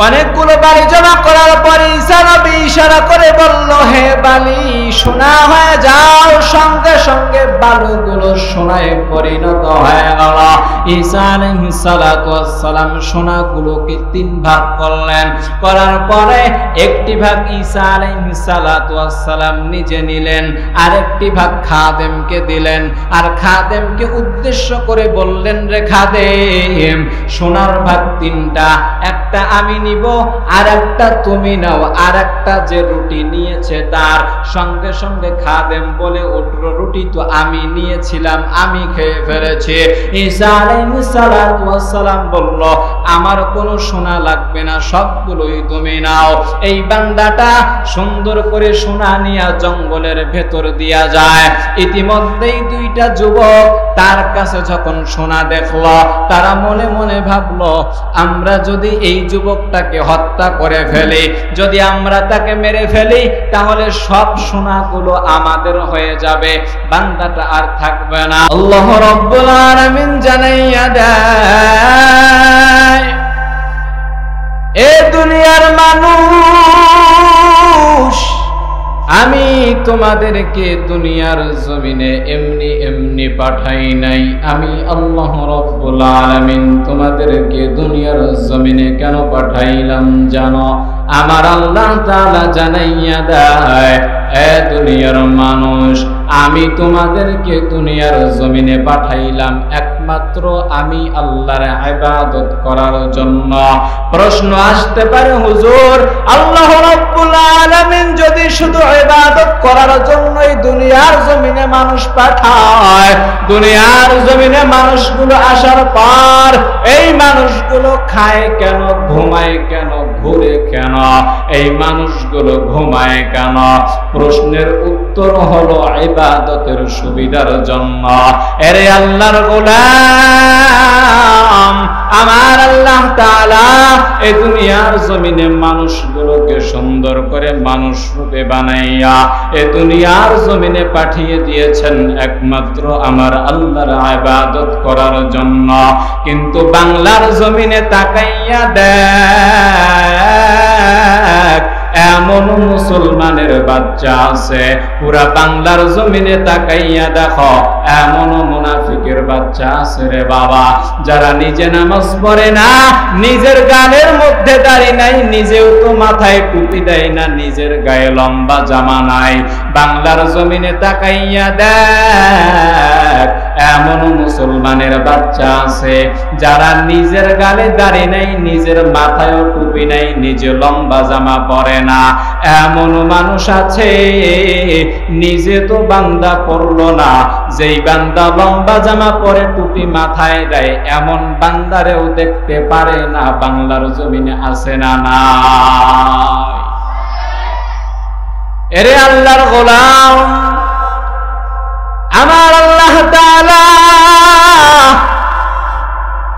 অনেকগুলো বালি জমা করার পরে ঈসা নবী ইশারা করে বলল, হে বালি সোনা হয়ে যাও। সঙ্গে সঙ্গে বালুগুলো সোনায় পরিণত হয়ে গেল। ঈসা আলাইহিস সালাতু ওয়াস সালাম সোনাগুলোকে 3 ভাগ করলেন। করার পরে একটি ভাগ ঈসা আলাইহিস সালাতু ওয়াস সালাম নিজে নিলেন, আরেকটি ভাগ খাদেমকে দিলেন। আর খাদেমকে উদ্দেশ্য করে বললেন, রে খাদেম, সোনার ভাগ 3টা, একটা আমি নিব, আর একটা তুমি নাও। আর একটা যে রুটি নিয়েছে তার। সঙ্গে সঙ্গে খাদেম বলে উঠল, রুটি তো আমি নিয়েছিলাম, আমি খেয়ে ফেলেছি। ঈসা আলাইহিস সালাতু ওয়াস সালাম বলল, আমার কোনো সোনা লাগবে না, সবগুলোই তুমি নাও। এই বান্দাটা সুন্দর করে সোনা নিয়ে জঙ্গলের ভেতর দিয়া যায়। ইতিমধ্যেই 2টা যুবক তার কাছে যখন সোনা দেখলো, তারা মনে মনে ভাবলো, আমরা যদি এই যুবকটাকে হত্যা করে ফেলি, যদি আমরা তাকে মেরে ফেলি, তাহলে সব সোনাগুলো আমাদের হয়ে যাবে, বান্দাটা আর থাকবে না। আল্লাহ রাব্বুল আলামিন জানাইয়া দেয়, এ দুনিয়ার মানুষ, আমি তোমাদেরকে দুনিয়ার জমিনে এমনি এমনি পাঠাই নাই। আমি আল্লাহ রাব্বুল আলামিন তোমাদেরকে দুনিয়ার জমিনে কেন পাঠাইলাম জানো? আমার আল্লাহ তাআলা জানাইয়া দেয়, এ দুনিয়ার মানুষ, আমি তোমাদেরকে দুনিয়ার জমিনে পাঠাইলাম একমাত্র আমি আল্লাহর ইবাদত করার জন্য। প্রশ্ন আসতে পারে, হুজুর, আল্লাহ রাব্বুল আলামিন যদি শুধু ইবাদত করার জন্যই দুনিয়ার জমিনে মানুষ পাঠায়, দুনিয়ার জমিনে মানুষগুলো আসার পর এই মানুষগুলো খায় কেন, ঘুমায় কেন, ঘুরে কেন? এই মানুষগুলো ঘুমায় কেন? প্রশ্নের উত্তর হলো ইবাদতের সুবিধার জন্য। এরে আল্লাহর গোলাম, আমার আল্লাহ তাআলা এই দুনিয়ার জমিনে মানুষগুলোকে সুন্দর করে মানুষ রূপে বানাইয়া এই দুনিয়ার জমিনে পাঠিয়ে দিয়েছেন একমাত্র আমার আল্লাহর ইবাদত করার জন্য। কিন্তু বাংলার জমিনে তাকাইয়া দেখ, এমন মুসলমানের বাচ্চা আছে, পুরা বাংলার জমিনে তাকাইয়া দেখো, এমন মুনাফিকের বাচ্চা আছে রে বাবা, যারা নিজে নামাজ পড়ে না, নিজের গালের মধ্যে দাড়ি নাই, নিজেও তো মাথায় টুপি দেয় না, নিজের গায়ে লম্বা জামা নাই। বাংলার জমিনে তাকাইয়া দেখ, এমন মুসলমানের বাচ্চা আছে যারা নিজের গালে দাড়ি নাই, নিজের মাথায়ও টুপি নাই, নিজে লম্বা জামা পরে না। এমন মানুষ আছে নিজে তো বান্দা পড়লো না, যেই বান্দা লম্বা জামা পরে টুপি মাথায় দেয়, এমন বান্দারেও দেখতে পারে না। বাংলার জমিনে আছে না নাই? এরে আল্লাহর গোলাম, আমার আল্লাহ তাআলা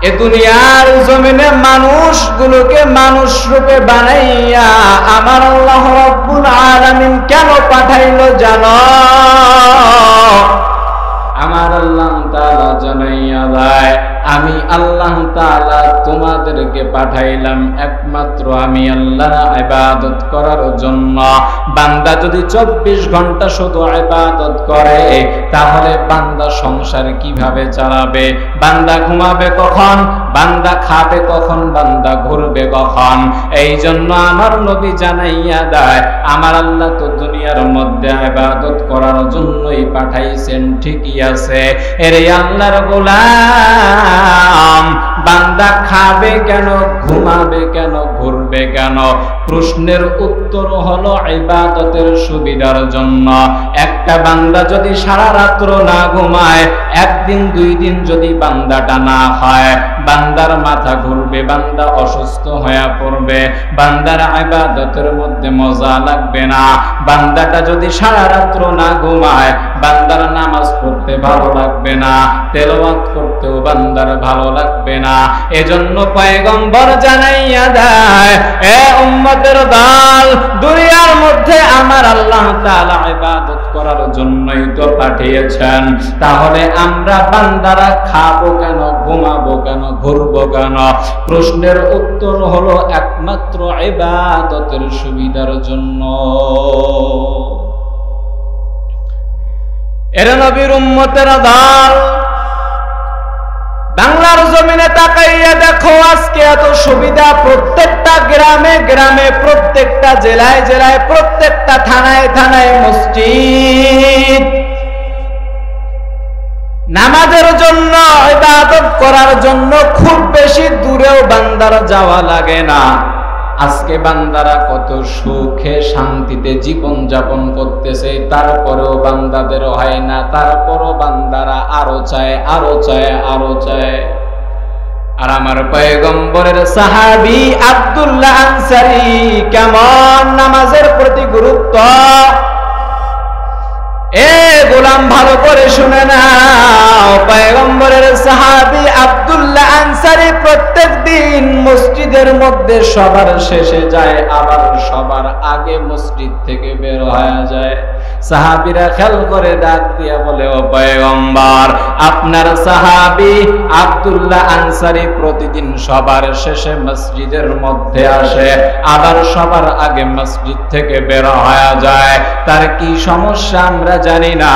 এ দুনিয়ার জমিনে মানুষগুলোকে মানুষ রূপে বানাইয়া আমার আল্লাহ রাব্বুল আলামিন কেন পাঠাইলো জানো? আমার আল্লাহ তাআলা জানাইয়া দেয়, আমি আল্লাহ তাআলা তোমাদেরকে পাঠাইলাম একমাত্র আমি আল্লাহর ইবাদত করার জন্য। বান্দা যদি 24 ঘন্টা শুধু ইবাদত করে, তাহলে বান্দা সংসার কিভাবে চালাবে? বান্দা ঘুমাবে কখন? বান্দা খাবে কখন? বান্দা ঘুরবে কখন? এই জন্য আমার নবী জানাইয়া দেয়, আমার আল্লাহ তো দুনিয়ার মধ্যে ইবাদত করার জন্যই পাঠাইছেন, ঠিকই আছে। এর আল্লাহর গোলাম, বান্দা খাবে কেন, ঘুমাবে কেন, ঘুরবে কেন? প্রশ্নের উত্তর হলো ইবাদতের সুবিধার জন্য। একটা বান্দা যদি সারা রাত্র না ঘুমায়, একদিন 2 দিন যদি বান্দাটা না খায়, বান্দার মাথা ঘুরবে, বান্দা অসুস্থ হয়ে পড়বে, বান্দার ইবাদতের মধ্যে মজা লাগবে না। বান্দাটা যদি সারা রাত্র না ঘুমায়, বান্দার নামাজ পড়তে ভালো লাগবে না, তেলাওয়াত করতেও বান্দার ভালো লাগবে না। এজন্য পয়গম্বর জানাইয়া দেয়, এ উম্মতের দল, দুনিয়ার মধ্যে আমার আল্লাহ তাআলা ইবাদত করার জন্যই তো পাঠিয়েছেন। তাহলে আমরা বান্দারা খাবো কেন, ঘুমাবো কেন, ঘুরবো কেন? প্রশ্নের উত্তর হলো একমাত্র ইবাদতের সুবিধার জন্য। এরা নবীর উম্মতের দল, বাংলার জমিনে তাকাইয়া দেখো আজকে এত সুবিধা, প্রত্যেকটা গ্রামে গ্রামে, প্রত্যেকটা জেলায় জেলায়, প্রত্যেকটা থানায় থানায় মসজিদ। নামাজের জন্য, ইবাদত করার জন্য খুব বেশি দূরেও বান্দার যাওয়া লাগে না। আজকে বান্দারা কত সুখে শান্তিতে জীবন যাপন করতেছে, তারপরেও বান্দাদের হয় না, তারপরও বান্দারা আরো চায়, আরো চায়, আরো চায়। আর আমার পয়গম্বরের সাহাবী আব্দুল্লাহ আনসারী কেমন নামাজের প্রতি গুরুত্ব, এ গোলাম ভালো করে শুনে নাও। পয়গম্বরের সাহাবী আব্দুল্লাহ আনসারী প্রত্যেক দিন মসজিদের মধ্যে সবার শেষে যায়, আবার সবার আগে মসজিদ থেকে বের হয়ে যায়। সাহাবীরা খেয়াল করে ডাক দিয়া বলে, ও পয়গম্বর, আপনার সাহাবী আব্দুল্লাহ আনসারী প্রতিদিন সবার শেষে মসজিদের মধ্যে আসে, আবার সবার আগে মসজিদ থেকে বের হয়ে যায়, তার কি সমস্যা আমরা জানি না।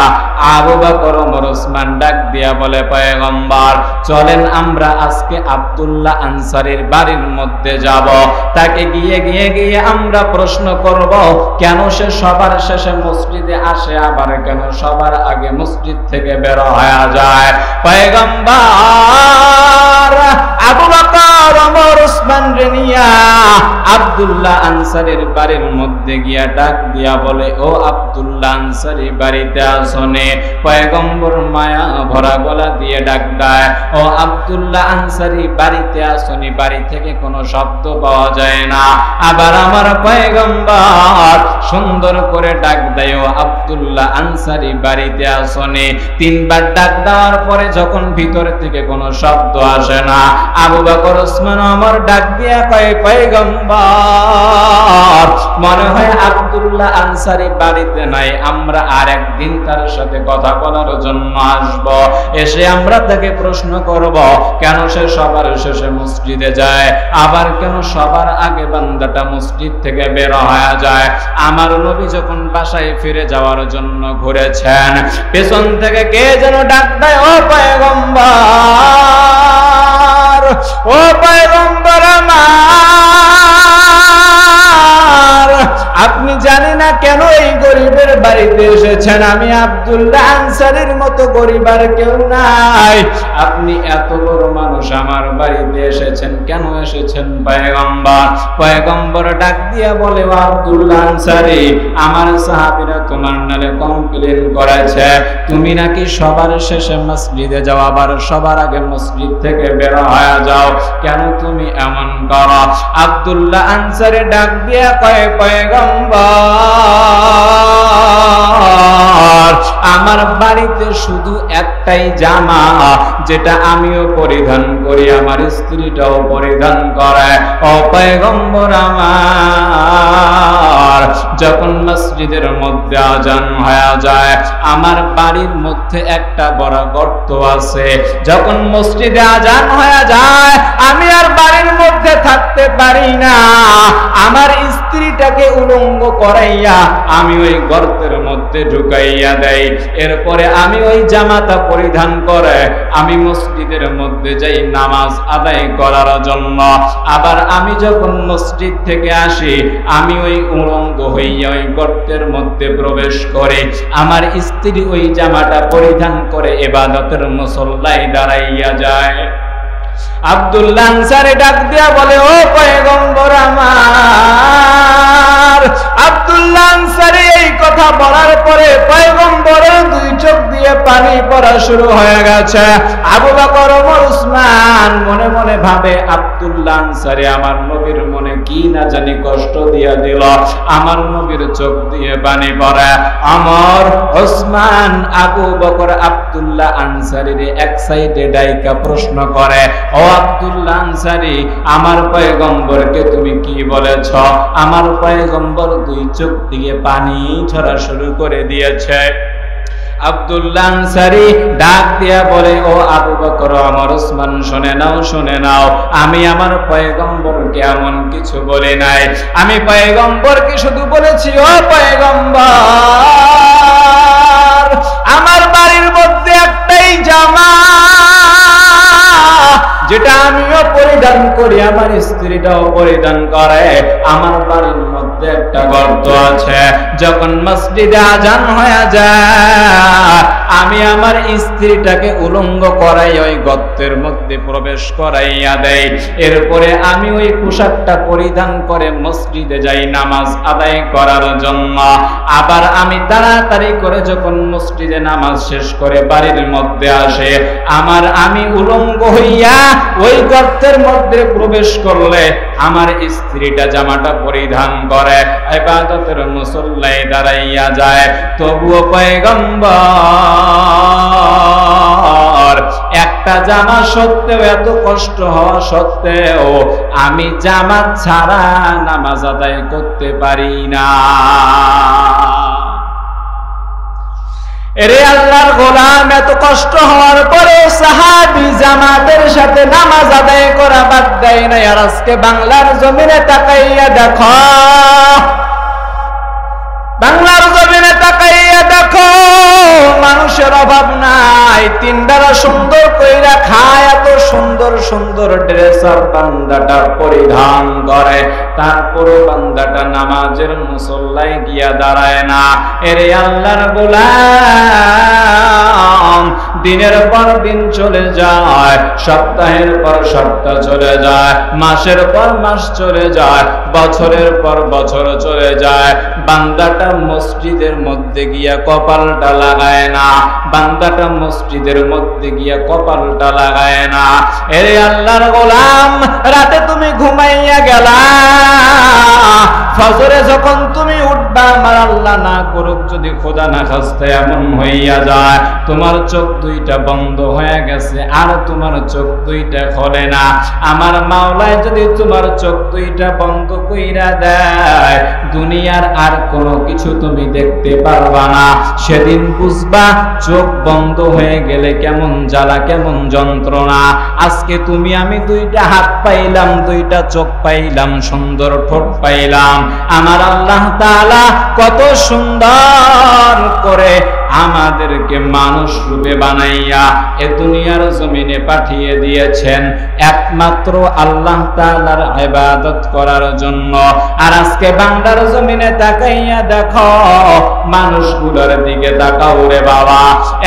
আবু বকর ওমর ওসমান ডাক দিয়া বলে, পয়গম্বর চলেন আমরা আজকে আব্দুল্লাহ আনসারীর বাড়ির মধ্যে যাব, তাকে গিয়ে গিয়ে গিয়ে আমরা প্রশ্ন করব কেন সে সবার শেষে মসজিদে আসে, আবার কেন সবার আগে মসজিদ থেকে বের হয়ে যায়। পয়গম্বর আবু বকর ওমর ওসমান রেনিয়া আব্দুল্লাহ আনসারীর বাড়ির মধ্যে গিয়া ডাক দিয়া বলে, ও আব্দুল্লাহ আনসারী বাড়িতে আসনে? পয়গম্বর মায়া ভরা গলা দিয়ে ডাক দেয়, ও আব্দুল্লাহ আনসারী বাড়িতে আসনি? বাড়ি থেকে কোনো শব্দ পাওয়া যায় না। আবার আমার পয়গম্বর সুন্দর করে ডাক দেয়, ও আব্দুল্লাহ আনসারী বাড়িতে আসনে? তিনবার ডাক দেওয়ার পরে যখন ভিতর থেকে কোনো শব্দ আসে না, আবু বকর ওসমান ওমর ডাক দিয়া কয়, পয়গম্বর মনে হয় আব্দুল্লাহ আনসারী বাড়িতে নাই, আমরা আর একদিন তার সাথে কথা বলার জন্য আসব, এসে আমরা তাকে প্রশ্ন করব কেন সে সবার শেষে মসজিদে যায়, আবার কেন সবার আগে বান্দাটা মসজিদ থেকে বের হয়ে যায়। আমার নবী যখন বাসায় ফিরে যাওয়ার জন্য ঘুরেছেন, পেছন থেকে কে যেন ডাক দেয়, ও পয়গম্বর, ও পয়গম্বর আমার, আপনি জানি না কেন এই গরিবের বাড়িতে এসেছেন? আমি আব্দুল্লাহ আনসারীর মতো গরিব আর কেউ নাই, আপনি এত বড় মানুষ আমার বাড়িতে এসেছেন, কেন এসেছেন পয়গম্বর? পয়গম্বর ডাক দিয়া বলে, ও আব্দুল্লাহ আনসারী, আমার সাহাবীরা তোমার নামে কমপ্লেইন করেছে, তুমি নাকি সবার শেষে মসজিদে যাও, আবার সবার আগে মসজিদ থেকে বের হয়ে যাও, কেন তুমি এমন করো? আব্দুল্লাহ আনসারী ডাক দিয়া কয়, পয়গম্বর আমার বাড়িতে শুধু একটাই জামা যেটা আমিও পরিধান করি, আমার স্ত্রীটাও পরিধান করে। ও পয়গম্বর আমার, যখন মসজিদের মধ্যে আজান হয়ে যায়, আমার বাড়ির মধ্যে একটা বড় গর্ত আছে, যখন মসজিদে আজান হয়ে যায় আমি আর বাড়ির মধ্যে থাকতে পারি না, আমার স্ত্রীটাকে উলঙ্গ করাইয়া আমি ওই গর্তের মধ্যে ঢুকাইয়া দেই, এরপরে আমি ওই জামাটা পরিধান করে আমি মসজিদের মধ্যে যাই নামাজ আদায় করার জন্য। আবার আমি যখন মসজিদ থেকে আসি আমি ওই উলঙ্গ হইয়া ওই গর্তের মধ্যে প্রবেশ করে আমার স্ত্রী ওই জামাটা পরিধান করে ইবাদতের মুসল্লায় দাঁড়াইয়া যায়। আব্দুল্লাহ আনসারী ডাক দিয়া বলে, ও পয়গম্বর আমার। আব্দুল্লাহ আনসারী এই কথা বলার পরে পয়গম্বরের দুই চোখ দিয়ে পানি পড়া শুরু হয়ে গেছে। আবু বকর ওমর ওসমান মনে মনে ভাবে, আব্দুল্লাহ আনসারী আমার নবীর মনে কি না জানি কষ্ট দিয়া দিল। আমার নবীর চোখ দিয়ে পানি পড়ে। আমার ওসমান আবু বকর আব্দুল্লাহ আনসারীর এক সাইডে ডাইকা প্রশ্ন করে, ও আব্দুল্লাহ আনসারী, আমার পয়গম্বরকে তুমি কি বলেছ? আমার পয়গম্বর দুই চোখ দিয়ে পানি ঝরা শুরু করে দিয়েছে। আব্দুল্লাহ আনসারী ডাক দিয়া বলে, ও আবু বকর, আমার ওসমান, শুনে নাও, শুনে নাও, আমি আমার পয়গম্বরকে এমন কিছু বলি নাই। আমি পয়গম্বরকে শুধু বলেছি, ও পয়গম্বর, আমার বাড়ির মধ্যে একটাই জামা যেটা আমিও পরিধান করি, আমার স্ত্রীটাও পরিধান করে। আমার বাড়ির মধ্যে একটা গর্ত আছে, যখন মসজিদে আজান হয়ে যায় আমি আমার স্ত্রীটাকে উলঙ্গ করাই ওই গর্তের মধ্যে প্রবেশ করাইয়া দেই। এরপরে আমি ওই পোশাকটা পরিধান করে মসজিদে যাই নামাজ আদায় করার জন্য। আবার আমি তাড়াতাড়ি করে যখন মসজিদে নামাজ শেষ করে বাড়ির মধ্যে আসে, আমি উলঙ্গ হইয়া ওই গর্তের মধ্যে প্রবেশ করলে আমার স্ত্রীটা জামাটা পরিধান করে ইবাদতের মুসল্লায় দাঁড়াইয়া যায়। তবুও পয়গম্বর একটা জামা সত্ত্বেও, এত কষ্ট হওয়া সত্ত্বেও আমি জামা ছাড়া নামাজ আদায় করতে পারি না। এরে আল্লাহর গোলাম, এত কষ্ট হওয়ার পরে সাহাবী জামাতের সাথে নামাজ আদায় করা বাদ দেয় না। আর আজকে বাংলার জমিনে তাকাইয়া দেখো, বাংলার জমিনে তাকাইয়া দেখো, মানুষের অভাব নাই, তিন বেলা সুন্দর কইরা খায়, এত সুন্দর সুন্দর ড্রেস আর বান্দাটা পরিধান করে, তারপরে বান্দাটা নামাজের মুসল্লায় গিয়া দাঁড়ায় না। এরে আল্লাহর গোলাম, দিনের পর দিন চলে যায়, সপ্তাহের পর সপ্তাহ চলে যায়, মাসের পর মাস চলে যায়, বছরের পর বছর চলে যায়, বান্দাটা মসজিদের মধ্যে গিয়া কপালটা লাগায় না, বান্দাটা মসজিদের মধ্যে গিয়া কপালটা লাগায় না। এরে আল্লাহর গোলাম, রাতে তুমি ঘুমাইয়া গেলা, ফজরে যখন তুমি উঠবা, আমার আল্লাহ না করুক যদি খোদা না খাস্তে এমন হইয়া যায় তোমার চোখ দুইটা বন্ধ হয়ে গেছে আর তোমার চোখ দুইটা খোলে না, আমার মাওলায় যদি তোমার চোখ দুইটা বন্ধ কইরা দেয়, দুনিয়ার আর কোনো কিছু তুমি দেখতে পারবা না। সেদিন বুঝবা চোখ বন্ধ হয়ে গেলে কেমন জ্বালা, কেমন যন্ত্রণা। আজকে তুমি আমি দুইটা হাত পাইলাম, দুইটা চোখ পাইলাম, সুন্দর ঠোঁট পাইলাম, আমার আল্লাহ তাআলা কত সুন্দর করে আমাদেরকে মানুষ রূপে বানাইয়া এ দুনিয়ার জমিনে পাঠিয়ে দিয়েছেন একমাত্র আল্লাহ তাআলার ইবাদত করার জন্য। আর আজকে বাংলার জমিনে তাকাইয়া দেখো, মানুষগুলোর দিকে তাকাও রে বাবা,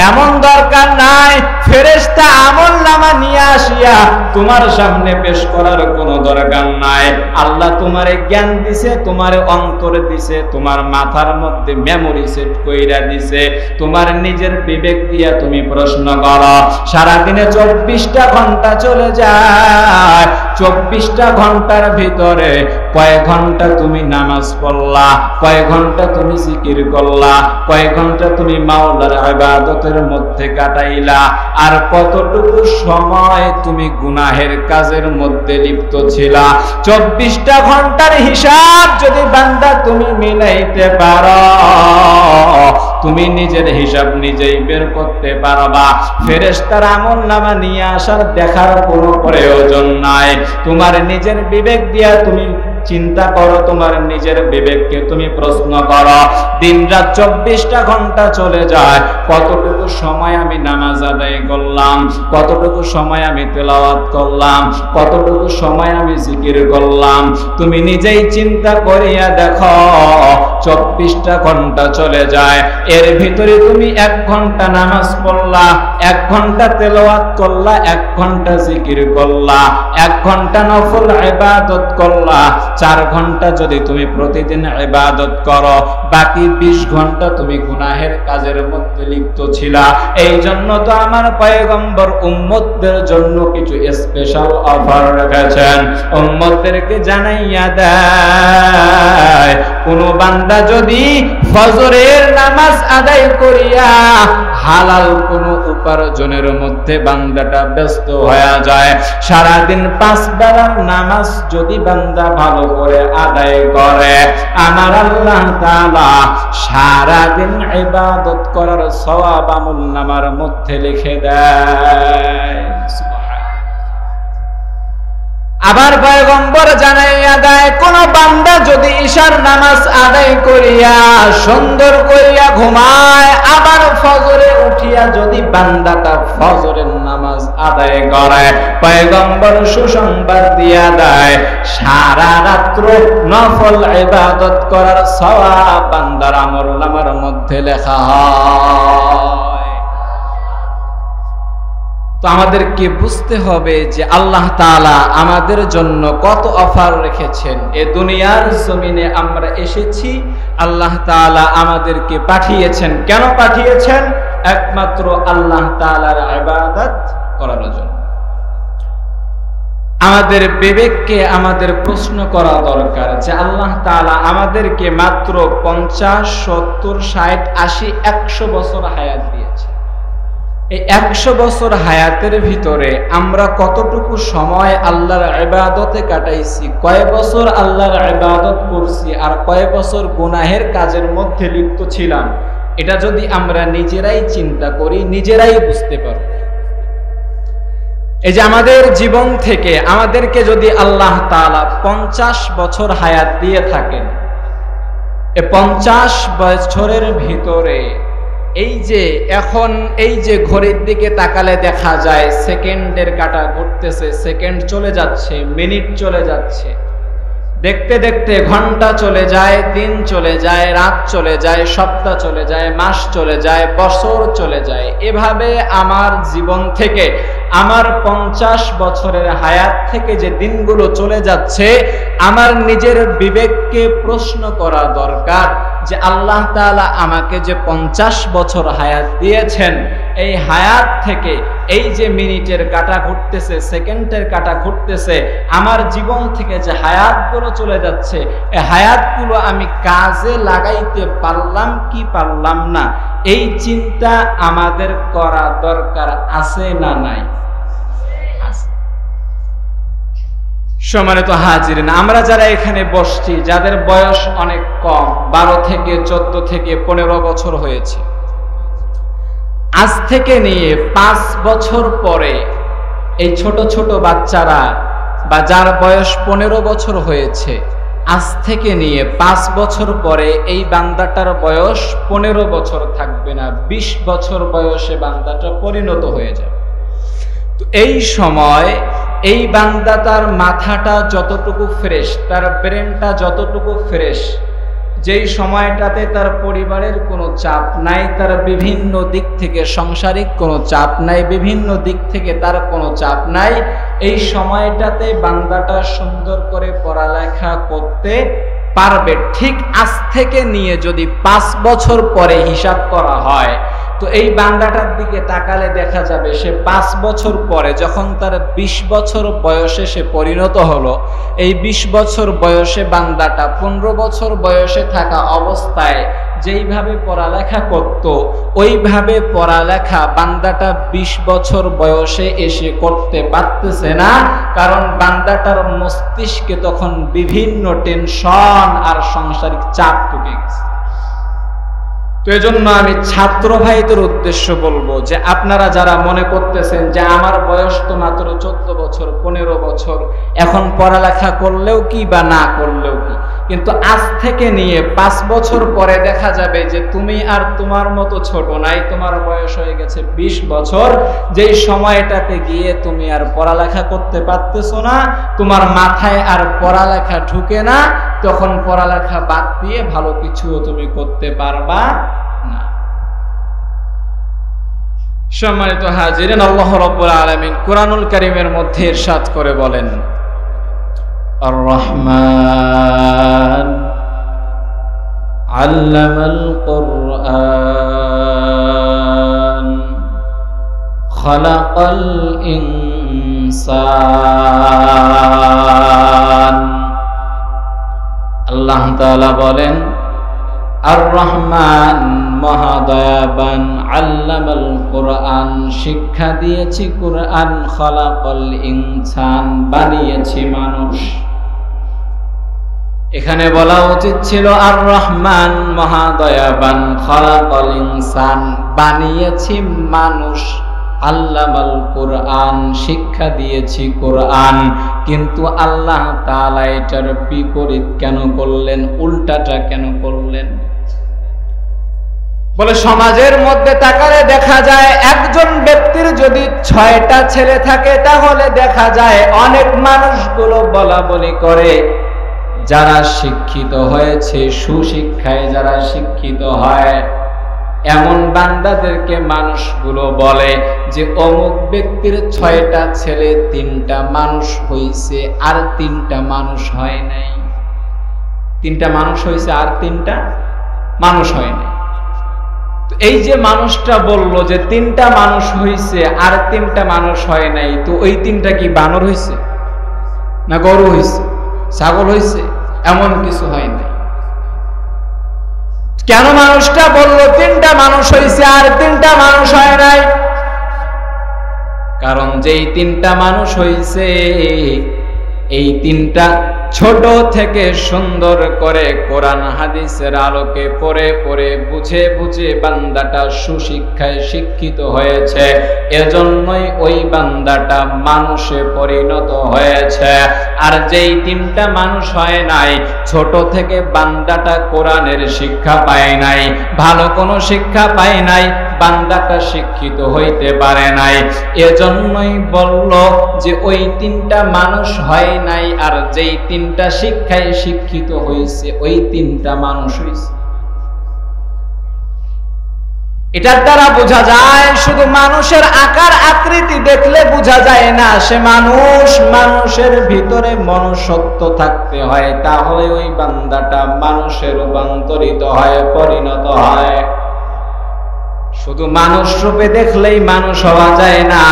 এমন দরকার নাই ফেরেশতা আমলনামা নিয়ে আসিয়া তোমার সামনে পেশ করার কোনো দরকার নাই। আল্লাহ তোমারে জ্ঞান দিছে, তোমারে অন্তর দিছে, তোমার মাথার মধ্যে মেমোরি সেট কইরা দিছে, তোমার নিজের বিবেক দিয়া তুমি প্রশ্ন করো। সারাদিনে 24টা ঘন্টা চলে যায়, 24টা ঘন্টার ভিতরে কয় ঘন্টা তুমি নামাজ পড়লা, কয় ঘন্টা তুমি জিকির করলা, কয় ঘন্টা তুমি মাওলার ইবাদতের মধ্যে কাটাইলা, আর কতটুকু সময় তুমি গুনাহের কাজের মধ্যে লিপ্ত ছিলা। 24টা ঘন্টার হিসাব যদি বান্দা তুমি মিলাইতে পারো, তুমি নিজের হিসাব নিজেই বের করতে পারবা। ফেরেশতার আমলনামা নিয়ে আসার দেখার কোনো প্রয়োজন নাই। তোমার নিজের বিবেক দিয়া তুমি চিন্তা করো, তোমার নিজের বিবেককে তুমি প্রশ্ন করো। দিন রাত 24টা ঘন্টা চলে যায়, কতটুকু সময় আমি নামাজ আদায় করলাম, কতটুকু সময় আমি তেলাওয়াত করলাম, কতটুকু সময় আমি জিকির করলাম, তুমি নিজেই চিন্তা করিয়া দেখো। 24টা ঘন্টা চলে যায়, এর ভিতরে তুমি 1 ঘন্টা নামাজ পড়লা, 1 ঘন্টা তেলাওয়াত করলা, 1 ঘন্টা জিকির করলা, 1 ঘন্টা নফল ইবাদত করলা, 4 ঘন্টা যদি তুমি প্রতিদিন ইবাদত করো, বাকি 20 ঘন্টা তুমি গুনাহের কাজের মধ্যে লিপ্ত ছিলা। এই জন্য তো আমার পয়গম্বর উম্মতদের জন্য কিছু স্পেশাল অফার রেখেছেন। উম্মতদেরকে জানাইয়া দেয়, কোন বান্দা যদি ফজরের নামাজ আদায় করিয়া হালাল কোন উপার্জনের মধ্যে বান্দাটা ব্যস্ত হয়ে যায়, সারাদিন 5 বেলার নামাজ যদি বান্দা ভালো করে আদায় করে, আমার আল্লাহ তাআলা সারাদিন ইবাদত করার সওয়াব আমলনামার মধ্যে লিখে দেয়। আবার পয়গম্বর জানাইয়া দেয়, কোন বান্দা যদি ঈশার নামাজ আদায় করিয়া সুন্দর করিয়া ঘুমায়, আবার ফজরে উঠিয়া যদি বান্দাটা ফজরের নামাজ আদায় করে, পয়গম্বর সুসংবাদ দিয়া দেয়, সারা রাত্র নফল ইবাদত করার সওয়াব বান্দার আমলনামার মধ্যে লেখা হয়। তো আমাদেরকে বুঝতে হবে যে আল্লাহ তাআলা আমাদের জন্য কত অফার রেখেছেন। এ দুনিয়ার জমিনে আমরা এসেছি, আল্লাহ তাআলা আমাদেরকে পাঠিয়েছেন। কেন পাঠিয়েছেন? একমাত্র আল্লাহ তাআলার ইবাদত করার জন্য। আমাদের বিবেককে আমাদের প্রশ্ন করা দরকার যে আল্লাহ তাআলা আমাদেরকে মাত্র 50, 70, 60, 80, 100 বছর হায়াত দিয়েছে। এই 100 বছর হায়াতের ভিতরে আমরা কতটুকু সময় আল্লাহর ইবাদতে কাটাইছি, কয় বছর আল্লাহর ইবাদত করছি, আর কয় বছর গুনাহের কাজের মধ্যে লিপ্ত ছিলাম, এটা যদি আমরা নিজেরাই চিন্তা করি, নিজেরাই বুঝতে পারব। এই যে আমাদের জীবন থেকে আমাদেরকে যদি আল্লাহ তাআলা 50 বছর হায়াত দিয়ে থাকেন, এই 50 বছরের ভিতরে এই যে এখন এই যে ঘড়ির দিকে তাকালে দেখা যায় সেকেন্ডের কাঁটা ঘুরতেছে, সেকেন্ড চলে যাচ্ছে, মিনিট চলে যাচ্ছে, দেখতে দেখতে ঘন্টা চলে যায়, দিন চলে যায়, রাত চলে যায়, সপ্তাহ চলে যায়, মাস চলে যায়, বছর চলে যায়। এভাবে আমার জীবন থেকে, আমার 50 বছরের হায়াত থেকে যে দিনগুলো চলে যাচ্ছে, আমার নিজের বিবেককে প্রশ্ন করা দরকার যে আল্লাহ তাআলা আমাকে যে 50 বছর হায়াত দিয়েছেন, এই হায়াত থেকে এই যে মিনিটের কাঁটা ঘুরতেছে, সেকেন্ডের কাঁটা ঘুরতেছে, আমার জীবন থেকে যে হায়াতগুলো চলে যাচ্ছে, এই হায়াতগুলো আমি কাজে লাগাইতে পারলাম কি পারলাম না, এই চিন্তা আমাদের করা দরকার আছে না নাই? সম্মানিত হাজিরিন, আমরা যারা এখানে বসছি, যাদের বয়স অনেক কম, 12 থেকে 14 থেকে 15 বছর হয়েছে, আজ থেকে নিয়ে 5 বছর পরে এই ছোট ছোট বাচ্চারা বা যার বয়স 15 বছর হয়েছে, আজ থেকে নিয়ে 5 বছর পরে এই বান্দাটার বয়স 15 বছর থাকবে না, 20 বছর বয়সে বান্দাটা পরিণত হয়ে যাবে। তো এই সময় এই বান্দা তার মাথাটা যতটুকু ফ্রেশ, তার ব্রেনটা যতটুকু ফ্রেশ, যেই সময়টাতে তার পরিবারের কোনো চাপ নাই, তার বিভিন্ন দিক থেকে সাংসারিক কোনো চাপ নাই, বিভিন্ন দিক থেকে তার কোনো চাপ নাই, এই সময়টাতে বান্দাটা সুন্দর করে পড়ালেখা করতে পারবে। ঠিক আজ থেকে নিয়ে যদি 5 বছর পরে হিসাব করা হয়, তো এই বান্দাটার দিকে তাকালে দেখা যাবে সে 5 বছর পরে যখন তার 20 বছর বয়সে সে পরিণত হলো, এই 20 বছর বয়সে বান্দাটা 15 বছর বয়সে থাকা অবস্থায় যেইভাবে পড়ালেখা করত, ওইভাবে পড়ালেখা বান্দাটা 20 বছর বয়সে এসে করতে পারতেছে না, কারণ বান্দাটার মস্তিষ্কে তখন বিভিন্ন টেনশন আর সাংসারিক চাপ ঢুকে গেছে। তো এজন্য আমি ছাত্র ভাইদের উদ্দেশ্য বলবো যে আপনারা যারা মনে করতেছেন যে আমার বয়স তো মাত্র 14 বছর 15 বছর, এখন পড়ালেখা করলেও কি বা না করলেও কি, কিন্তু আজ থেকে নিয়ে 5 বছর পরে দেখা যাবে যে তুমি আর তোমার মতো ছোট নাই, তোমার বয়স হয়ে গেছে 20 বছর, যেই সময়টাতে গিয়ে তুমি আর পড়ালেখা করতে পারতেছো না, তোমার মাথায় আর পড়ালেখা ঢুকে না, তখন পড়ালেখা বাদ দিয়ে ভালো কিছুও তুমি করতে পারবা না। সম্মানিত হাজিরিন, আল্লাহ রাব্বুল আলামিন কুরআনুল কারীমের মধ্যে ইরশাদ করে বলেন, আর রহমান আল্লামাল কুরআন খালাকাল ইনসান। আল্লাহ তাআলা বলেন, আর রহমান মহাদয়াবান, আল্লামাল কুরআন শিক্ষা দিয়েছি কুরআন, খালাকাল ইনসান বানিয়েছি মানুষ। এখানে বলা উচিত ছিল আর রহমান মহাদয়াবান, খালাকাল ইনসান বানিয়েছি মানুষ, আল্লামাল কুরআন শিক্ষা দিয়েছি কুরআন। কিন্তু আল্লাহ তাআলা এটার বিপরীত কেন করলেন, উল্টাটা কেন করলেন? বলে সমাজের মধ্যে তাকালে দেখা যায় একজন ব্যক্তির যদি 6টা ছেলে থাকে তাহলে দেখা যায় অনেক মানুষগুলো বলা বলি করে, যারা শিক্ষিত হয়েছে, সুশিক্ষায় যারা শিক্ষিত হয়, এমন বান্দাদেরকে মানুষগুলো বলে যে অমুক ব্যক্তির 6টা ছেলে, 3টা মানুষ হইছে আর 3টা মানুষ হয় নাই। 3টা মানুষ হইছে আর 3টা মানুষ হয় নাই। তো এই যে মানুষটা বলল যে 3টা মানুষ হইছে আর 3টা মানুষ হয় নাই, তো ওই 3টা কি বানর হইছে না গরু হইছে, ছাগল হইছে? এমন কিছু হয় নাই। কেন মানুষটা বলল 3টা মানুষ হইছে আর 3টা মানুষ হয় নাই? কারণ যেই 3টা মানুষ হইছে এই 3টা ছোট থেকে সুন্দর করে কোরআন হাদিসের আলোকে পড়ে পড়ে বুঝে বুঝে বান্দাটা সুশিক্ষায় শিক্ষিত হয়েছে, এজন্যই ওই বান্দাটা মানুষে পরিণত হয়েছে। আর যেই 3টা মানুষ হয় নাই, ছোট থেকে বান্দাটা কোরআনের শিক্ষা পায় নাই, ভালো কোনো শিক্ষা পায় নাই, বান্দাটা শিক্ষিত হইতে পারে নাই, এজন্যই বলল যে ওই 3টা মানুষ হয় নাই, আর যেই 3টা শিক্ষায় শিক্ষিত হয়েছে ওই 3টা মানুষ হয়েছে। এটার দ্বারা বোঝা যায় শুধু মানুষের আকার আকৃতি দেখলে বোঝা যায় না সে মানুষ, মানুষের ভিতরে মনুষ্যত্ব থাকতে হয়, তাহলে ওই বান্দাটা মানুষে রূপান্তরিত হয়, পরিণত হয়। শুধু মানুষ রূপে দেখলেই মানুষ হওয়া যায় না,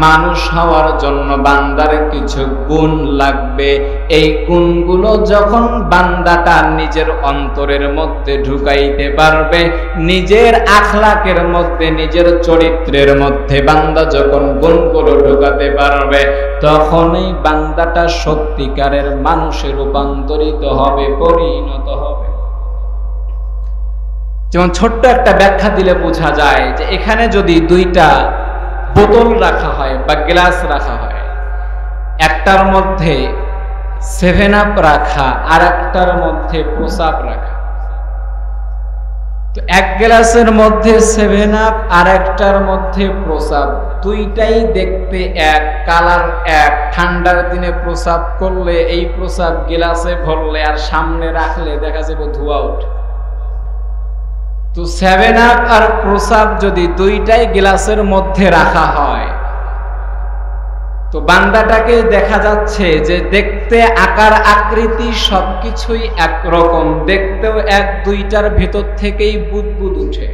মানুষ হওয়ার জন্য বান্দার কিছু গুণ লাগবে। এই গুণগুলো যখন বান্দাটা নিজের অন্তরের মধ্যে ঢুকাইতে পারবে, নিজের আখলাকের মধ্যে, নিজের চরিত্রের মধ্যে বান্দা যখন গুণগুলো ঢুকাতে পারবে, তখনই বান্দাটা সত্যিকারের মানুষে রূপান্তরিত হবে, পরিণত হবে। যেমন ছোট্ট একটা ব্যাখ্যা দিলে বোঝা যায় যে এখানে যদি 2টা বোতল রাখা হয় বা গ্লাস রাখা হয়, একটার মধ্যে 7 আপ রাখা আর একটার মধ্যে প্রসাব রাখা, তো এক গ্লাসের মধ্যে 7 আপ আর একটার মধ্যে প্রসাব, দুইটাই দেখতে এক, কালার এক। ঠান্ডার দিনে প্রসাব করলে এই প্রসাব গ্লাসে ভরলে আর সামনে রাখলে দেখা যাবে ধোঁয়া ওঠে। তো 7 আপ আর প্রসাব যদি দুইটাই গ্লাসের মধ্যে রাখা হয়, তো বান্দাটাকে দেখা যাচ্ছে যে দেখতে আকার আকৃতি সবকিছুই একরকম, দেখতেও এক, দুইটার ভেতর থেকেই বুদবুদ উঠে,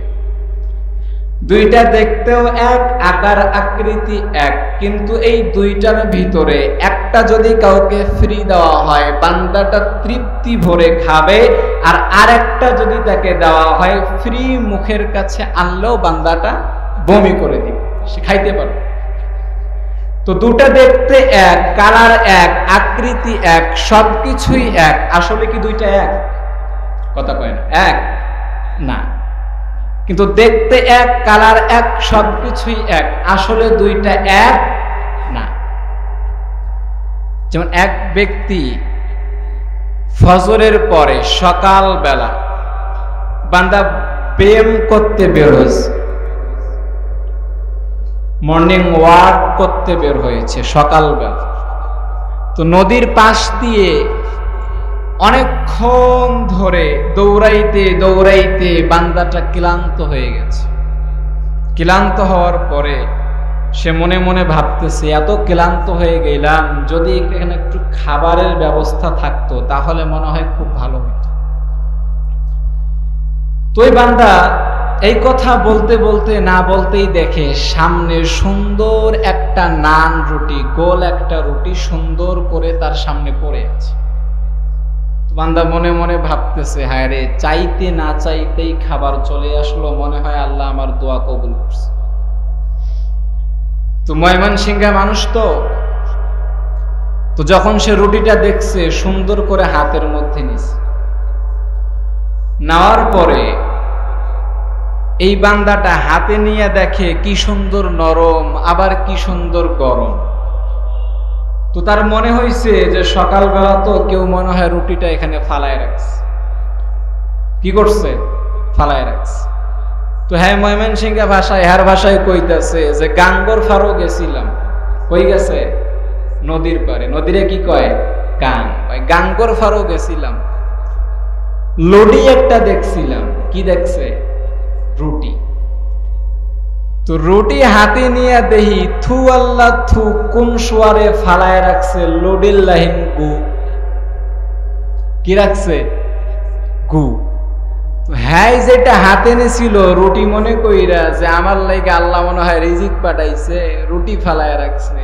দুইটা দেখতেও এক, আকার আকৃতি এক। কিন্তু এই দুইটার ভিতরে একটা যদি কাউকে ফ্রি দেওয়া হয়, বান্দাটা তৃপ্তি ভরে খাবে, আর আরেকটা যদি তাকে দেওয়া হয় ফ্রি, মুখের কাছে আনলেও বান্দাটা বমি করে দিবে, সে খাইতে পারবে। তো দুটা দেখতে এক, কালার এক, আকৃতি এক, সবকিছুই এক, আসলে কি দুইটা এক? কথা কয় না, এক না। কিন্তু দেখতে এক, কালার এক, সবকিছুই এক, আসলে দুইটা এক না। যেমন এক ব্যক্তি ফজরের পরে সকাল বেলা বান্দা ব্যায়াম করতে বের হয়েছে, মর্নিং ওয়াক করতে বের হয়েছে সকালবেলা, তো নদীর পাশ দিয়ে অনেকক্ষণ ধরে দৌড়াইতে দৌড়াইতে বান্দাটা ক্লান্ত হয়ে গেছে। ক্লান্ত হওয়ার পরে সে মনে মনে ভাবতেছে, এত ক্লান্ত হয়ে গেলাম, যদি এখানে একটু খাবারের ব্যবস্থা থাকতো তাহলে মনে হয় খুব ভালো হতো। তো এই বান্দা এই কথা বলতে বলতে না বলতেই দেখে সামনে সুন্দর একটা নান রুটি, গোল একটা রুটি সুন্দর করে তার সামনে পড়ে আছে। বান্দা মনে মনে ভাবতেছে, হায় রে, চাইতে না চাইতেই খাবার চলে আসলো, মনে হয় আল্লাহ আমার দোয়া কবুল করছে। তো ময়মনসিংহে মানুষ তো যখন সে রুটিটা দেখছে সুন্দর করে হাতের মধ্যে নিছে, নেওয়ার পরে এই বান্দাটা হাতে নিয়ে দেখে কি সুন্দর নরম, আবার কি সুন্দর গরম। তো তার মনে হয়েছে যে সকালবেলা তো কেউ মনে হয় রুটিটা এখানে ফালায় রাখছে। কি করছে? ফালায় রাখছে। তো হ্যাঁ, ময়মনসিংহে ভাষায়, এর ভাষায় কইতেছে যে গাঙ্গর ফারো গেছিলাম। কই গেছে? নদীর পারে। নদীরে কি কয়? গাং। গাঙ্গর ফারো গেছিলাম, লডি একটা দেখছিলাম। কি দেখছে? রুটি। তো রুটি হাতে নিয়ে দেহি, থু আল্লাহ থু, কোন সোয়ারে ফালায় রাখছে লডিল্লাহিন গু। কি রাখছে? গু। হ্যাঁ, যেটা হাতে নিছিল রুটি মনে কইরা যে আমার লাইগা আল্লাহ মনে হয় রিজিক পাঠাইছে, রুটি ফালায় রাখছে।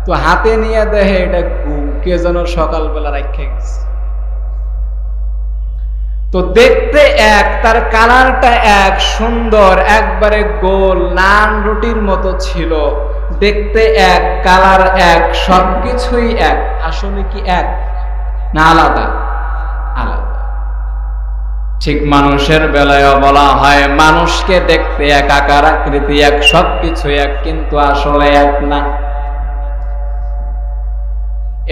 তো হাতে নিয়ে দেখে এটা গু, কে যেন সকালবেলা রাখে গেছে। তো দেখতে এক, তার কালারটা এক, সুন্দর, একবারে গোল নান রুটির মতো ছিল। দেখতে এক, কালার এক, সবকিছুই এক। আসলে কি এক না আলাদা? আলাদা। ঠিক মানুষের বেলায়ও বলা হয়, মানুষকে দেখতে এক, আকার আকৃতি এক, সবকিছু এক, কিন্তু আসলে এক না।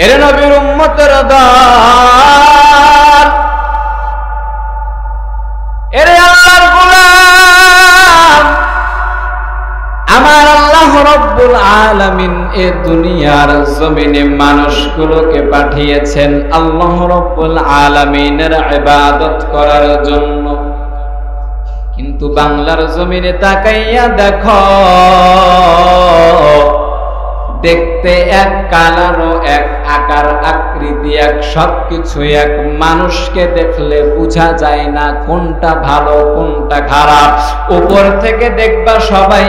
এর নবীর উম্মতের দল, এর আল্লাহর গোলাম, আমার আল্লাহ রব্বুল আলামিন এ দুনিয়ার জমিনে মানুষগুলোকে পাঠিয়েছেন আল্লাহ রব্বুল আলামিনের ইবাদত করার জন্য। কিন্তু বাংলার জমিনে তাকাইয়া দেখো, দেখতে এক, কালারও এক, আকার আকৃতি এক, সবকিছু এক। মানুষকে দেখলে বোঝা যায় না কোনটা ভালো কোনটা খারাপ। উপর থেকে দেখবা সবাই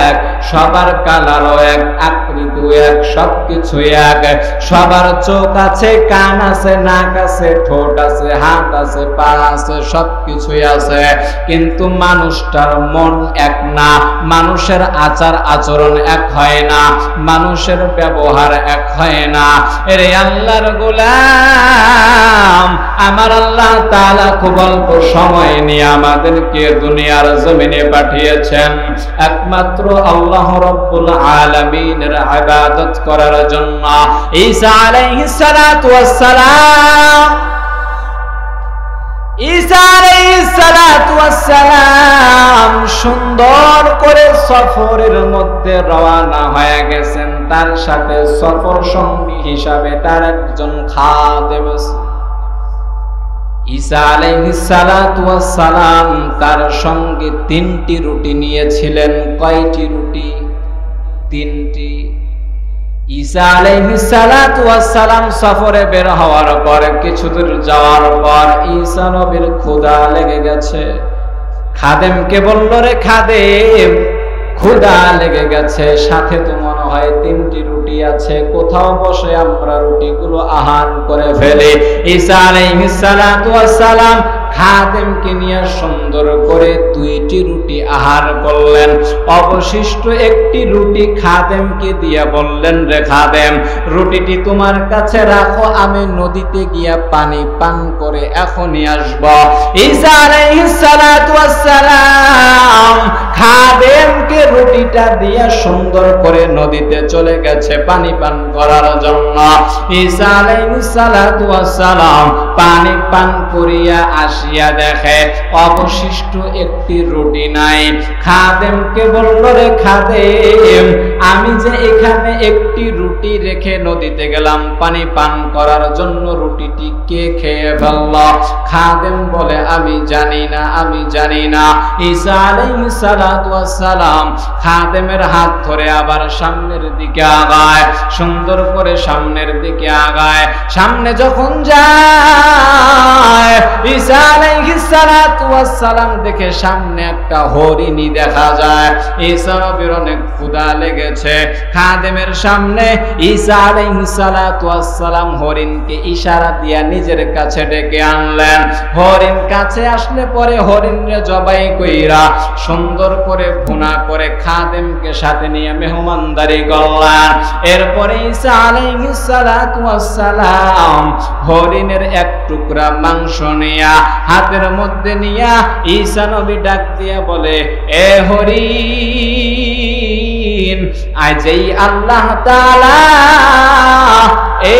এক, সবার কালারও এক, আকৃতিও এক, সবকিছু এক। সবার চোখ আছে, কান আছে, নাক আছে, ঠোঁট আছে, হাত আছে, পা আছে, সবকিছুই আছে, কিন্তু মানুষটার মন এক না। মানুষের আচার আচরণ এক হয় না, মানুষের ব্যবহার এক হয় না। এরে আল্লাহর গোলাম, আমার আল্লাহ তাআলা খুব অল্প সময় নিয়ে আমাদেরকে দুনিয়ার জমিনে পাঠিয়েছেন একমাত্র আল্লাহ রব্বুল আলামিনের ইবাদত করার জন্য। ঈসা আলাইহিস সালাতু ওয়াস সালাম, ঈসা আলাইহিস সালাতু ওয়াস সালাম সুন্দর করে সফরের মধ্যে রওনা হয়ে গেছেন। তার সাথে সফর সঙ্গী হিসাবে তার একজন খাদেম আছে। ঈসা আলাইহিস সালাতু ওয়াস সালাম তার সঙ্গে 3টি রুটি নিয়েছিলেন। কয়টি রুটি? 3টি। ঈসা আলাইহিস সালাতু ওয়াস সালাম সফরে বের হওয়ার পর কিছু দূর যাওয়ার পর ঈসা নবীর ক্ষুধা লেগে গেছে। খাদেমকে বলল, রে খাদেম, ক্ষুধা লেগে গেছে, সাথে তো মনে হয় 3টি রুটি আছে, কোথাও বসে আমরা রুটিগুলো আহার করে ফেলি। ঈসা আলাইহিস সালাতু ওয়াস সালাম খাদেমকে নিয়ে সুন্দর করে 2টি রুটি আহার করলেন। অবশিষ্ট 1টি রুটি খাদেমকে দিয়ে বললেন, রে খাদেম, রুটিটি তোমার কাছে রাখো, আমি নদীতে গিয়া পানি পান করে এখনই আসব। ঈসা আলাইহিস সালাতু ওয়াস সালাম খাদেমকে রুটিটা দিয়ে সুন্দর করে নদীতে চলে গেছে পানি পান করার জন্য। ঈসা আলাইহিস সালাতু ওয়াস সালাম পানি পান করিয়া আসিয়া দেখে অবশিষ্ট 1টি রুটি নাই। খাদেমকে বলল, রে খাদেম, আমি যে এখানে 1টি রুটি রেখে নদীতে গেলাম পানি পান করার জন্য, রুটিটি কে খেয়ে ফেলল? খাদেম বলে আমি জানি না, আমি জানি না। ঈসা আলাইহিস সালাতু ওয়াস সালাম খাদেমের হাত ধরে আবার সামনের দিকে আগায়, সুন্দর করে সামনের দিকে আগায়। সামনে যখন যায় ঈসা আলাইহিস সালাতু ওয়াস সালাম দেখে সামনে একটা হরিণী দেখা যায়। ঈসা নবীর অনেক ক্ষুধা লেগেছে। খাদেমের সামনে ঈসা আলাইহিস সালাতু ওয়াস সালাম হরিণকে ইশারা দিয়া নিজের কাছে ডেকে আনলেন। হরিণ কাছে আসলে পরে হরিণরে জবাই কইরা সুন্দর করে ভুনা করে খাদেমকে সাথে নিয়ে মেহমানদারি করলেন। এরপরে ঈসা আলাইহিস সালাতু ওয়াস সালাম হরিণের এক টুকরা মাংস নিয়া হাতের মধ্যে নিয়া ঈসা নবী ডাক দিয়া বলে, এ হরিণ, আজ এই আল্লাহ তাআলা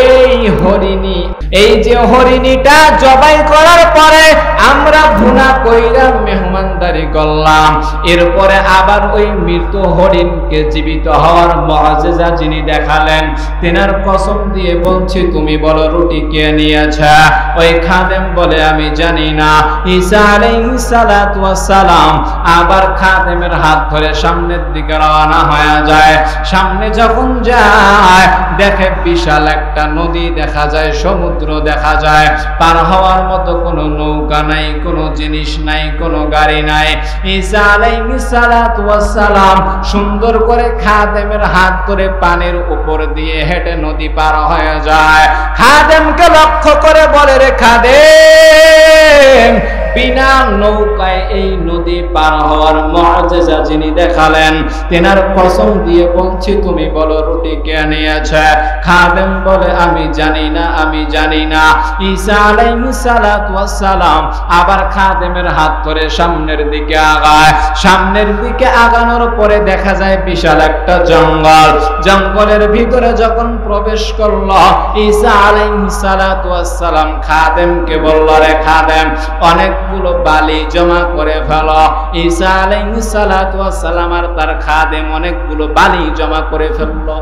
এই হরিণী, এই যে হরিণীটা জবাই করার পরে আমরা ভুনা কইরা মেহমানদারি করলাম, এরপরে আবার ওই মৃত হরিণকে জীবিত হওয়ার মুআজিজা যিনি দেখালেন তেনার কসম দিয়ে বলছি তুমি বলো রুটি কে নিয়েছে? ওই খাদেম বলে আমি জানি না। ঈসা আলাইহিস সালাতু ওয়াস সালাম আবার খাদেমের হাত ধরে সামনের দিকে রওনা হয়ে যায়। সামনে যখন যায় দেখে বিশাল একটা নদী দেখা যায়, সমুদ্র দেখা যায়, পার হওয়ার মতো কোনো নৌকা নাই, কোনো জিনিস নাই, কোনো গাড়ি নাই। ঈসা আলাইহিস সালাতু ওয়াস সালাম সুন্দর করে খাদেমের হাত ধরে পানির উপর দিয়ে হেঁটে নদী পার হয়ে যায়। খাদেমকে লক্ষ্য করে বলে, রে খাদেম, বিনা নৌকায় এই নদী পার হওয়ার মুআজিজা যিনি দেখালেন তেনার কসম দিয়ে বলছি তুমি বলো রুটি কে নিয়েছে? খাদেম বলে আমি জানি না, আমি জানি না। ঈসা আলাইহিস সালাতু ওয়াস সালাম আবার খাদেমের হাত ধরে সামনের দিকে আগায়। সামনের দিকে আগানোর পরে দেখা যায় বিশাল একটা জঙ্গল। জঙ্গলের ভিতরে যখন প্রবেশ করলো ঈসা আলাইহিস সালাতু ওয়াস সালাম খাদেমকে বলল, রে খাদেম, অনেকগুলো বালি জমা করে ফেলো। ঈসা আলাইহিস সালাতু ওয়াস সালাম আর তার খাদেম অনেকগুলো বালি জমা করে ফেললো।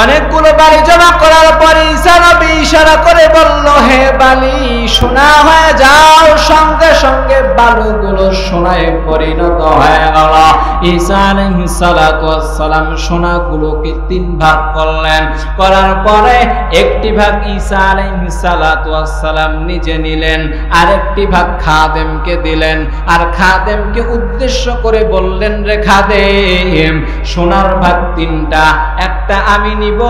অনেকগুলো বালি জমা করার পরে ঈসা নবী ইশারা করে বলল, হে বালি সোনা হয়ে যাও। সঙ্গে সঙ্গে বালুগুলো সোনায় পরিণত হয়ে গেল। ঈসা আলাইহিস সালাতু ওয়াস সালাম সোনাগুলোকে তিন ভাগ করলেন। করার পরে একটি ভাগ ঈসা আলাইহিস সালাতু ওয়াস সালাম নিজে নিলেন, আরেকটি ভাগ খাদেমকে দিলেন। আর খাদেমকে উদ্দেশ্য করে বললেন, রে খাদেম, সোনার ভাগ তিনটা, একটা আমি নিব,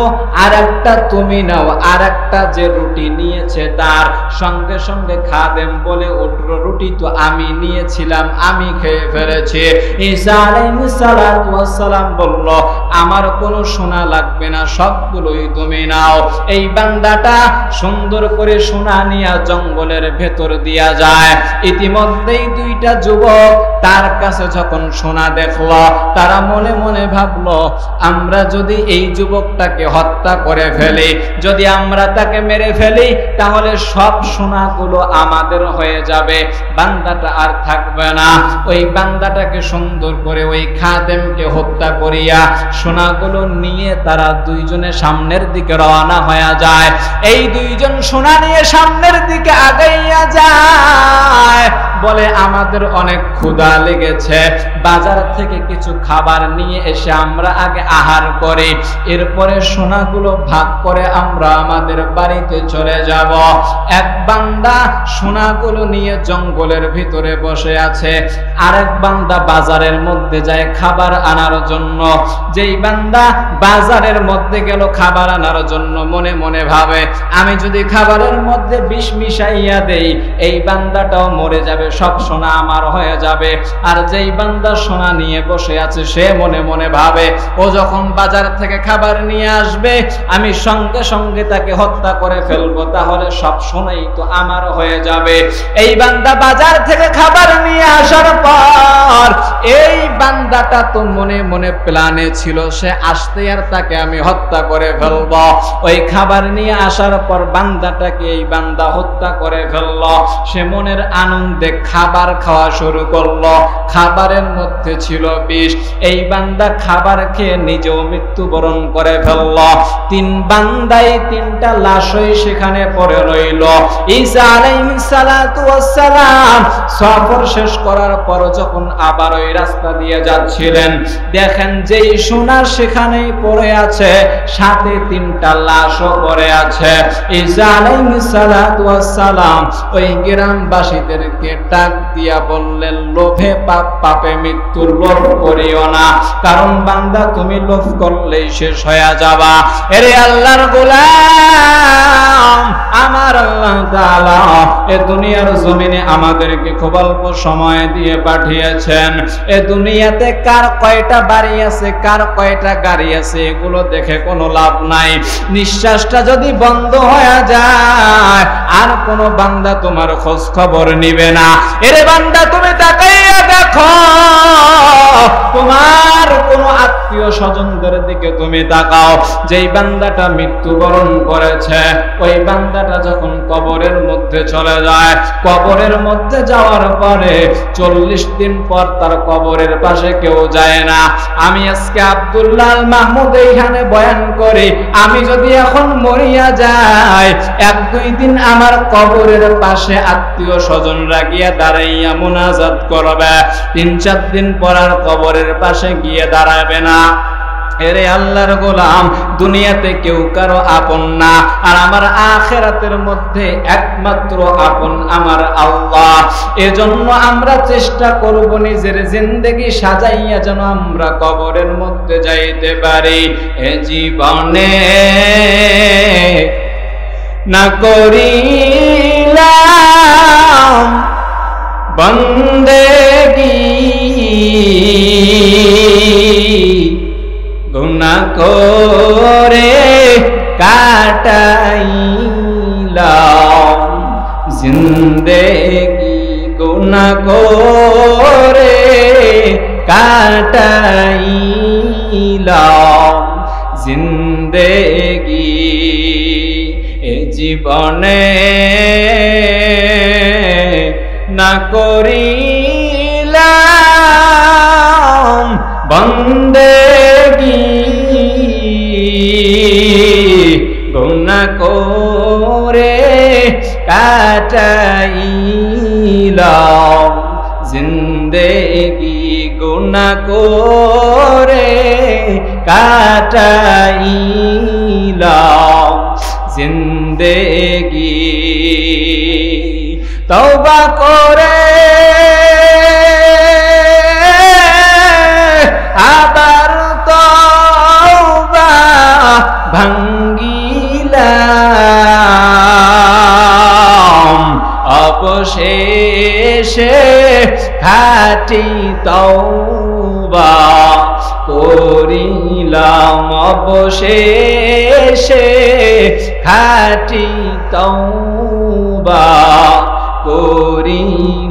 আর একটা তুমি নাও, আর একটা যে রুটি নিয়েছে তার। সঙ্গে সঙ্গে খাদেম বলে উঠল, রুটি তো আমি নিয়েছিলাম, আমি খেয়ে ফেলেছি। ঈসা আলাইহিস সালাতু ওয়াস সালাম বলল, আমার কোনো সোনা লাগবে না, সবগুলোই তুমি নাও। এই বান্দাটা সুন্দর করে সোনা নিয়ে জঙ্গলের ভেতর দিয়া যায়। ইতিমধ্যেই দুইটা যুবক তার কাছে যখন সোনা দেখলো তারা মনে মনে ভাবলো, আমরা যদি এই যুবকটাকে হত্যা করে ফেলি, যদি আমরা তাকে মেরে ফেলি তাহলে সব সোনাগুলো আমাদের হয়ে যাবে, বান্দাটা আর থাকবে না। ওই বান্দাটাকে সুন্দর করে ওই খাদেমকে হত্যা করিয়া সোনাগুলো নিয়ে তারা দুইজনে সামনের দিকে রওনা হয়ে যায়। এই দুইজন সোনা নিয়ে সামনের দিকে আগাইয়া যায়। বলে আমাদের অনেক ক্ষুধা লেগেছে, বাজার থেকে কিছু খাবার নিয়ে এসে আমরা আগে আহার করি, এরপরে সোনাগুলো ভাগ করে আমরা আমাদের বাড়িতে চলে যাব। এক বান্দা সোনাগুলো নিয়ে জঙ্গলের ভিতরে বসে আছে, আরেক বান্দা বাজারের মধ্যে যায় খাবার আনার জন্য। যেই বান্দা বাজারের মধ্যে গেল খাবার আনার জন্য, মনে মনে ভাবে আমি যদি খাবারের মধ্যে বিষ মিশাইয়া দেই এই বান্দাটাও মরে যাবে, সব সোনা আমার হয়ে যাবে। আর যেই বান্দা সোনা নিয়ে বসে আছে সে মনে মনে ভাবে ও যখন বাজার থেকে খাবার নিয়ে আসবে আমি সঙ্গে সঙ্গে তাকে হত্যা করে ফেলবো, তাহলে সব সোনাই তো আমার হয়ে যাবে। এই বান্দা বাজার থেকে খাবার নিয়ে আসার পর এই বান্দাটা তো মনে মনে প্ল্যানে ছিল সে আসতে আর তাকে আমি হত্যা করে ফেলব। ওই খাবার নিয়ে আসার পর বান্দাটাকে এই বান্দা হত্যা করে ফেলল। সে মনের আনন্দে খাবার খাওয়া শুরু করলো। খাবারের মধ্যে ছিল বিষ। এই বান্দা খাবার খেয়ে নিজেও মৃত্যুবরণ করে ফেলল। তিন বান্দাই তিনটা লাশই সেখানে পড়ে রইল। ঈসা আলাইহিস সালাতু ওয়াস সালাম সফর শেষ করার পর যখন আবার ওই রাস্তা দিয়ে যাচ্ছিলেন, দেখেন যেই সোনা সেখানেই পড়ে আছে, সাথে তিনটা লাশও পড়ে আছে। ঈসা আলাইহিস সালাতু ওয়াস সালাম ওই গ্রামবাসীদেরকে ডাক দিয়া বললেন, লোভে পাপ, পাপে মৃত্যুর লোভ করিও না, কারণ বান্দা তুমি লোভ করলেই শেষ হয়ে যাবা। এরে আল্লাহর গোলাম, আমার আল্লাহ তাআলা এ দুনিয়ার জমিনে আমাদেরকে খুব অল্প সময় দিয়ে পাঠিয়েছেন। এ দুনিয়াতে কার কয়টা বাড়ি আছে, কার কয়টা গাড়ি আছে, এগুলো দেখে কোনো লাভ নাই। নিঃশ্বাসটা যদি বন্ধ হয়ে যায় আর কোনো বান্দা তোমার খোঁজ খবর নিবে না। এরে বান্দা তুমি তাকাইয়া দেখো, তোমার কোন আত্মীয় স্বজনদের দিকে তুমি তাকাও। যেই বান্দাটা মৃত্যুবরণ করেছে, ওই বান্দাটা যখন কবরের মধ্যে চলে যায়, কবরের মধ্যে যাওয়ার পরে 40 দিন পর তার কবরের পাশে কেউ যায় না। আমি আজকে আব্দুল্লাহ আল মাহমুদ এইখানে বয়ান করি, আমি যদি এখন মরিয়া যাই, 1-2 দিন আমার কবরের পাশে আত্মীয় স্বজনরা গিয়ে দাঁড়াইয়া মুনাজাত করবে। 3-4 দিন পর আর কবরের পাশে গিয়ে দাঁড়াবে না। এরে আল্লাহর গোলাম, দুনিয়াতে কেউ কারো আপন না, আর আমার আখিরাতের মধ্যে একমাত্র আপন আমার আল্লাহ। এজন্য আমরা চেষ্টা করব নিজের জিন্দেগি সাজাইয়া যেন আমরা কবরের মধ্যে যাইতে পারি। এ জীবনে না করিলাম বন্দেগি, গুনাহ করে কাটাইলাম জিন্দেগি, গুনাহ করে কাটাইলাম জিন্দেগি। এ জীবনে না করিলাম বন্দেগি, গুনাহ করে কাটাইলাম জিন্দেগি, গুনাহ করে কাটাইলাম জিন্দেগি। তওবা করে আবার তওবা ভাঙ্গিলাম, অবশেষে খাঁটি তওবা করিলাম, অবশেষে খাঁটি তওবা করিলাম।